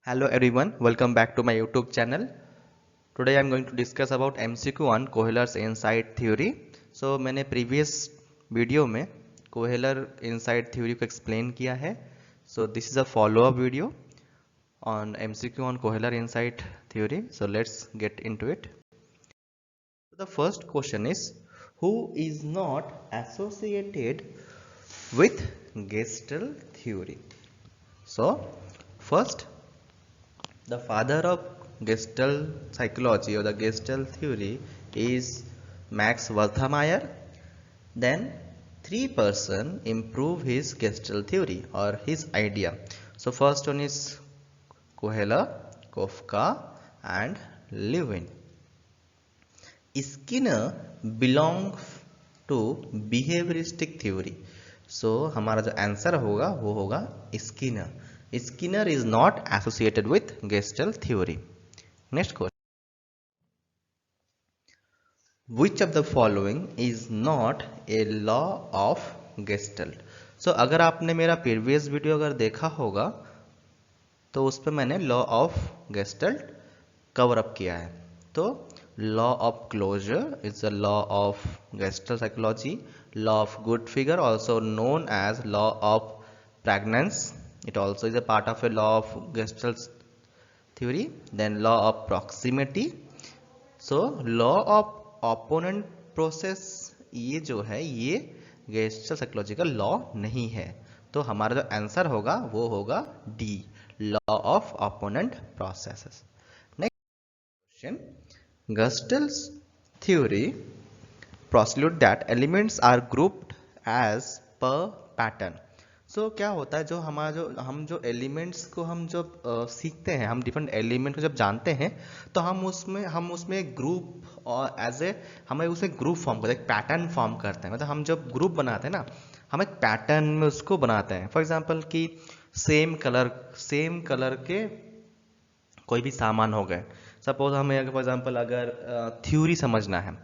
Hello everyone, welcome back to my YouTube channel. Today I am going to discuss about MCQ on Kohler's insight theory. So मैंने previous video में Kohler insight theory को explain किया है. So this is a follow-up video on MCQ on Kohler insight theory. So let's get into it. So the first question is, who is not associated with Gestalt theory? So first, the father of Gestalt psychology or the Gestalt theory is Max Wertheimer. Then three person improve his Gestalt theory or his idea. So first one is Kohler, Kafka and Levin. Skinner belongs to behavioristic theory. So हमारा जो answer होगा वो होगा Skinner. Skinner is not associated with Gestalt theory. Next question. Which of the following is not a law of Gestalt? So अगर आपने मेरा previous video अगर देखा होगा तो उस पर मैंने law of Gestalt cover up किया है. तो law of closure is the law of Gestalt psychology. Law of good figure, also known as law of pregnance, it also is a part of a law of Gestalt theory. Then law of proximity. So law of opponent process, ये जो है ये Gestalt psychology का law नहीं है. तो हमारा जो आंसर होगा वो होगा D, law of opponent processes. Next question. Gestalt theory postulates that elements are grouped as per pattern. So क्या होता है जो हम जो एलिमेंट्स को हम जब सीखते हैं, हम डिफरेंट एलिमेंट को जब जानते हैं तो हम उसमें ग्रुप और एज ए हमें उसमें ग्रुप फॉर्म करते हैं, एक पैटर्न फॉर्म करते हैं. मतलब हम जब ग्रुप बनाते हैं ना, हम एक पैटर्न में उसको बनाते हैं. फॉर एग्जांपल कि सेम कलर के कोई भी सामान हो गए. सपोज हमें फॉर एग्जांपल अगर थ्योरी समझना है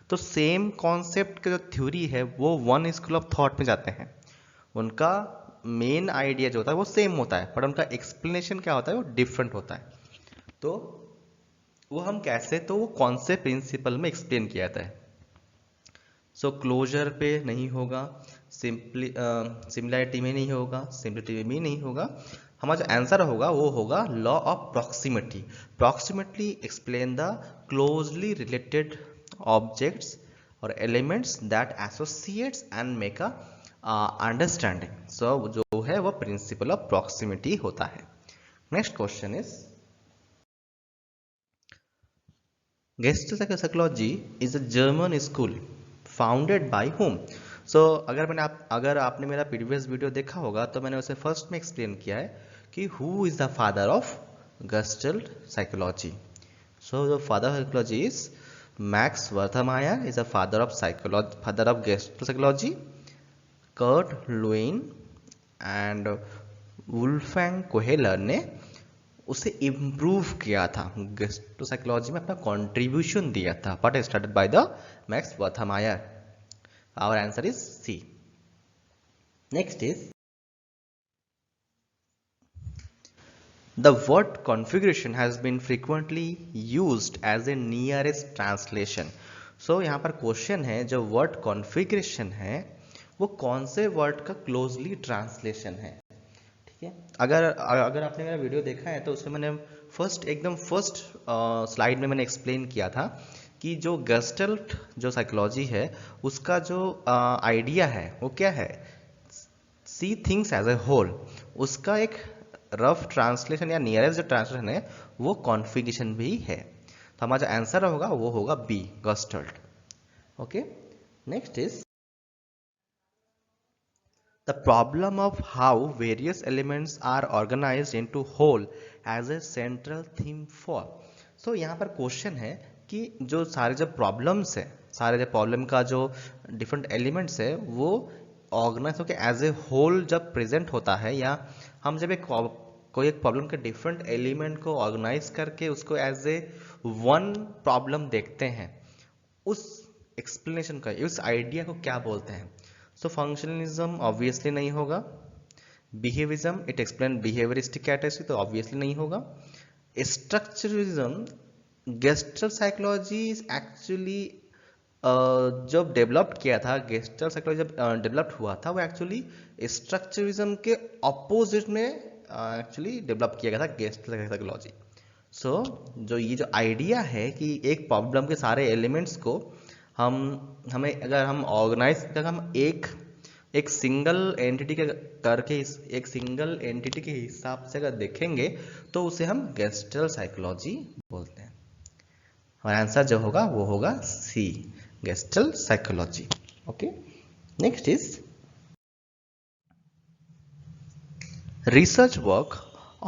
तो सेम कॉन्सेप्ट का जो थ्योरी है वो वन स्कूल ऑफ थॉट में जाते हैं. उनका मेन आइडिया जो होता है वो सेम होता है, पर उनका एक्सप्लेनेशन क्या होता है वो डिफरेंट होता है. तो वो हम कैसे, तो वो कॉन्सेप्ट प्रिंसिपल में एक्सप्लेन किया जाता है. सो क्लोजर पे नहीं होगा, सिमिलैरिटी में नहीं होगा, सिमिलरिटी में नहीं होगा. हमारा जो आंसर होगा वो होगा law of proximity. Proximity explain the closely related objects और elements that associates and make a understanding. So जो है वो प्रिंसिपल ऑफ प्रॉक्सिमिटी होता है. Next question is, Gestalt psychology is a German school founded by whom? So अगर आपने मेरा previous video देखा होगा तो मैंने उसे फर्स्ट में एक्सप्लेन किया है कि who is the father of Gestalt psychology. So the father of psychology is Max Wertheimer is the father of Gestalt psychology. Kurt Lewin and Wolfgang Kohler ने उसे इम्प्रूव किया था, गेस्टो साइकोलॉजी में अपना कंट्रीब्यूशन दिया था. But started by the Max Wertheimer. Our answer is C. Next is, the word configuration has been frequently used as a nearest translation. So यहाँ पर क्वेश्चन है, जो वर्ड कॉन्फ़िगरेशन है वो कौन से वर्ड का क्लोजली ट्रांसलेशन है. अगर आपने मेरा वीडियो देखा है तो उसमें मैंने फर्स्ट स्लाइड में मैंने एक्सप्लेन किया था कि जो गेस्टल्ट जो साइकोलॉजी है उसका जो आइडिया है वो क्या है, see things as a whole. उसका एक रफ ट्रांसलेशन या नियरेस्ट जो ट्रांसलेशन है वो कॉन्फ़िगरेशन भी है. तो हमारा जो आंसर होगा वो होगा B, gestalt. Okay. Next is, the problem of how various elements are organized into whole as a central theme for. So यहाँ पर क्वेश्चन है कि जो सारे जो प्रॉब्लम्स है, सारे जो प्रॉब्लम का जो डिफरेंट एलिमेंट्स है वो ऑर्गेनाइज होकर एज ए होल जब प्रेजेंट होता है, या हम जब कोई एक प्रॉब्लम के डिफरेंट एलिमेंट को ऑर्गेनाइज करके उसको एज ए वन प्रॉब्लम देखते हैं, उस एक्सप्लेनेशन का, उस आइडिया को क्या बोलते हैं. सो फंक्शनलिज्म ऑब्वियसली नहीं होगा. बिहेविज्म इट एक्सप्लेन बिहेवियरिस्टिक कैरेक्टरिस्टिक, तो ऑब्वियसली नहीं होगा। Structuralism gestalt psychology is actually जब डेवलप किया था, गेस्टल साइकोलॉजी जब डेवलप हुआ था, वो एक्चुअली स्ट्रक्चरलिज्म के ऑपोजिट में एक्चुअली डेवलप किया गया था गेस्टल साइकोलॉजी। सो जो ये जो आइडिया है कि एक प्रॉब्लम के सारे एलिमेंट्स को हमें अगर हम ऑर्गेनाइज अगर हम एक सिंगल एंटिटी के करके एक सिंगल एंटिटी के हिसाब से अगर देखेंगे तो उसे हम गेस्टल साइकोलॉजी बोलते हैं। और आंसर जो होगा वो होगा C, Gestalt psychology. Okay, next is research work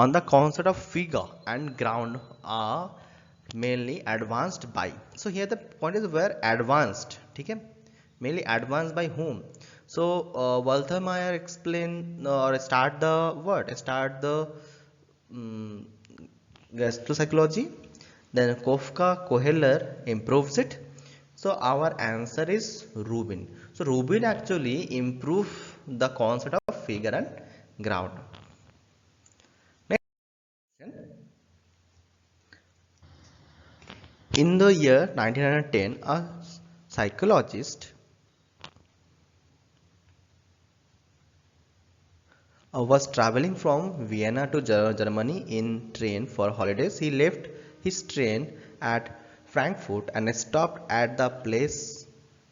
on the concept of figure and ground are mainly advanced by, so here the point is where advanced, ठीक है, mainly advanced by whom? So Walter Meyer explain or start the gestalt psychology, then Kafka Kohler improves it. So our answer is Rubin. So Rubin actually improve the concept of figure and ground. In the year 1910, a psychologist was traveling from Vienna to Germany in train for holidays. He left his train at Frankfurt and stopped at the place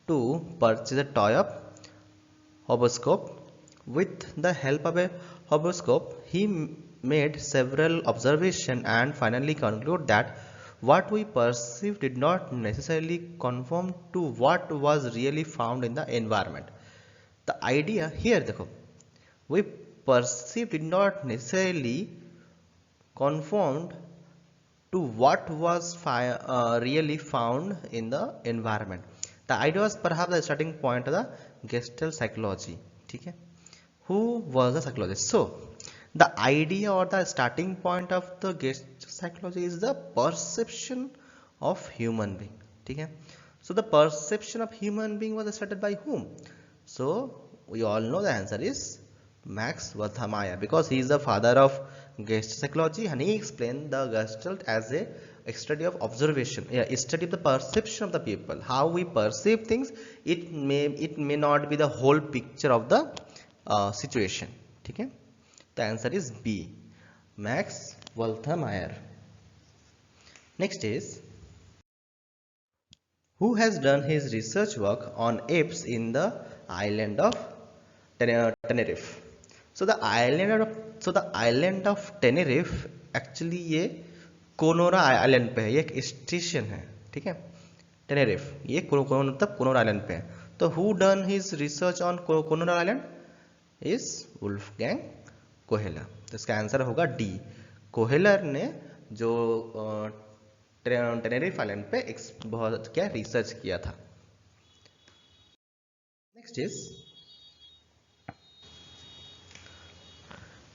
to purchase a toy horoscope. With the help of a horoscope, he made several observations and finally concluded that what we perceive did not necessarily conform to what was really found in the environment. The idea here, देखो, we perceive did not necessarily conformed to what was really found in the environment. The idea was perhaps the starting point of the Gestalt psychology. ठीक है? Who was the psychologist? So the idea or the starting point of the Gestalt psychology is the perception of human being. ठीक है? So the perception of human being was started by whom? So we all know the answer is Max Wertheimer, because he is the father of Gestalt psychology, and he explained the Gestalt as a study of observation, a study of the perception of the people, how we perceive things. It may not be the whole picture of the situation. ठीक है? The answer is B, Max Wertheimer. Next is, who has done his research work on apes in the island of Tenerife? So the island of Tenerife actually ये कोनोरा island पे है, ये एक station है, ठीक है, टेनेरिफ, ये मतलब कोनोरा आइलैंड पे है। तो who done his research on Canary island is Wolfgang Kohler. तो इसका आंसर होगा डी, कोहेलर ने जो टेनेरिफ आइलैंड पे बहुत क्या रिसर्च किया था। Next is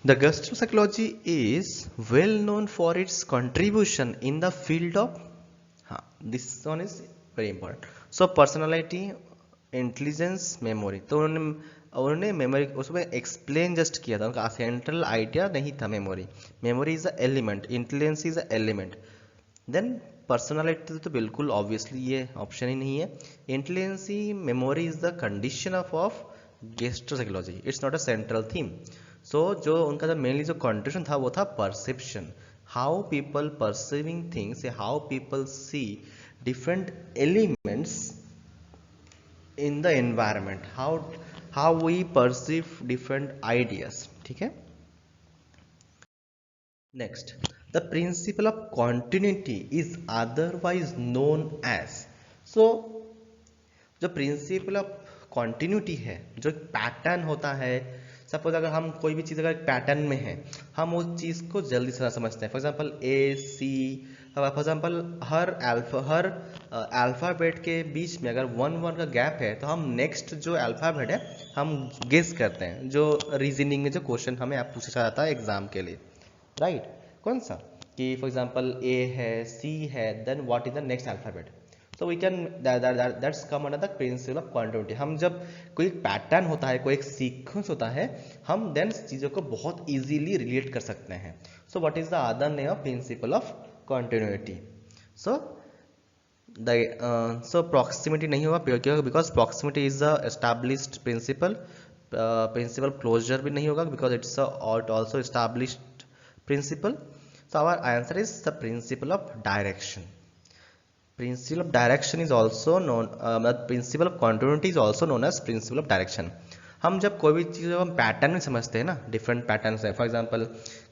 the Gestalt psychology is well known for its contribution in the field of this one is very important. So personality, intelligence, memory. तो उन्होंने मेमोरी उसमें एक्सप्लेन जस्ट किया था, उनका सेंट्रल आइडिया नहीं था memory. Memory is a element, intelligence is a element, then personality तो बिल्कुल ऑब्वियसली ये ऑप्शन ही नहीं है। Intelligence, memory is the condition of Gestalt psychology, it's not a central theme. So जो उनका जो मेनली जो कंट्रीब्यूशन था वो था perception, how people perceiving things, how people see different elements in the environment, how we perceive different ideas. ठीक है, next, the principle of continuity is otherwise known as. So जो प्रिंसिपल ऑफ कॉन्टिन्यूटी है, जो pattern होता है, suppose अगर हम कोई भी चीज़ अगर पैटर्न में है, हम उस चीज़ को जल्दी से समझते हैं। For example A C, for example हर अल्फ़ाबेट के बीच में अगर 1 का गैप है तो हम नेक्स्ट जो अल्फ़ाबेट है हम गेस करते हैं, जो रीजनिंग में जो क्वेश्चन हमें आप पूछा जाता है एग्जाम के लिए, राइट? कौन सा कि फॉर एग्जांपल ए है, सी है, then what is the next alphabet. So we can that's come under the principle of continuity. हम जब कोई पैटर्न होता है, कोई एक सीक्वेंस होता है, हम देन चीज़ों को बहुत इजीली रिलेट कर सकते हैं. So what is the other name of principle of continuity? So so proximity नहीं होगा क्यों? Because proximity is the established principle. Principle closure भी नहीं होगा because it's a also established principle. So our answer is the principle of direction. Principle of direction is also known, principle of continuity is also known as principle of direction. हम जब कोई भी चीज़ हम pattern में समझते हैं ना, different patterns है, फॉर एग्जांपल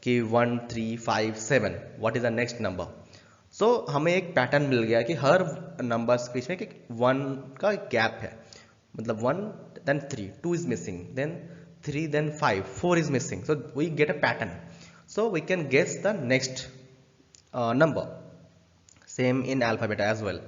कि 1 3 5 7 what is the next number. So हमें एक पैटर्न मिल गया कि हर नंबर्स के बीच में एक 1 का गैप है, मतलब 1 then 3, 2 is missing, then 3, then 5, 4 is missing. So we get a pattern, so we can guess the next number. Same in alphabet as well.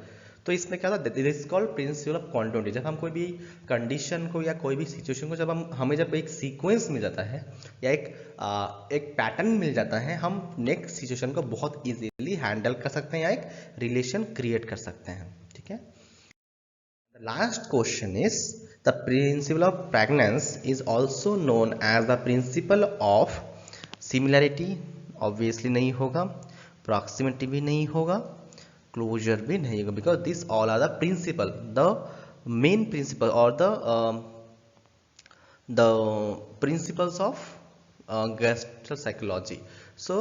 तो इसमें क्या था, this is called principle of continuity. जब हम कोई भी कंडीशन को या कोई भी सिचुएशन को जब हमें जब एक सीक्वेंस मिल जाता है या एक पैटर्न मिल जाता है, हम नेक्स्ट सिचुएशन को बहुत इजीली हैंडल कर सकते हैं या एक रिलेशन क्रिएट कर सकते हैं. ठीक है. The last question is the principle of pregnance is also known as the principle of similarity. Obviously नहीं होगा, प्रॉक्सिमिटी भी नहीं होगा, क्लोजर भी नहीं होगा, because this all are the principle, the main principle और the principles of Gestalt psychology. So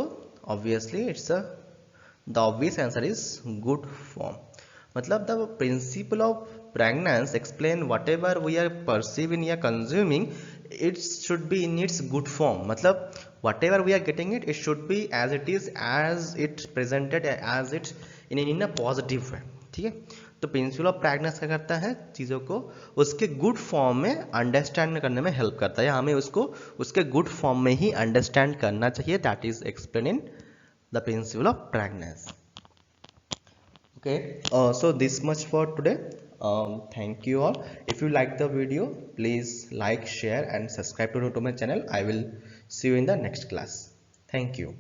obviously it's the obvious answer is good form. मतलब the principle of pregnance explain whatever we are perceiving या consuming, it should be in its good form. मतलब whatever we are getting it should be as it is, as it presented, as it in a positive way. ठीक है. तो principal of pregnance क्या करता है, चीज़ों को उसके गुड फॉर्म में अंडरस्टैंड करने में हेल्प करता है, या हमें उसको उसके गुड फॉर्म में ही अंडरस्टैंड करना चाहिए. That is explain in the principle of pregnance. Okay, so this much for today. Thank you all. If you like the video, please like, share and subscribe to my channel. I will see you in the next class. Thank you.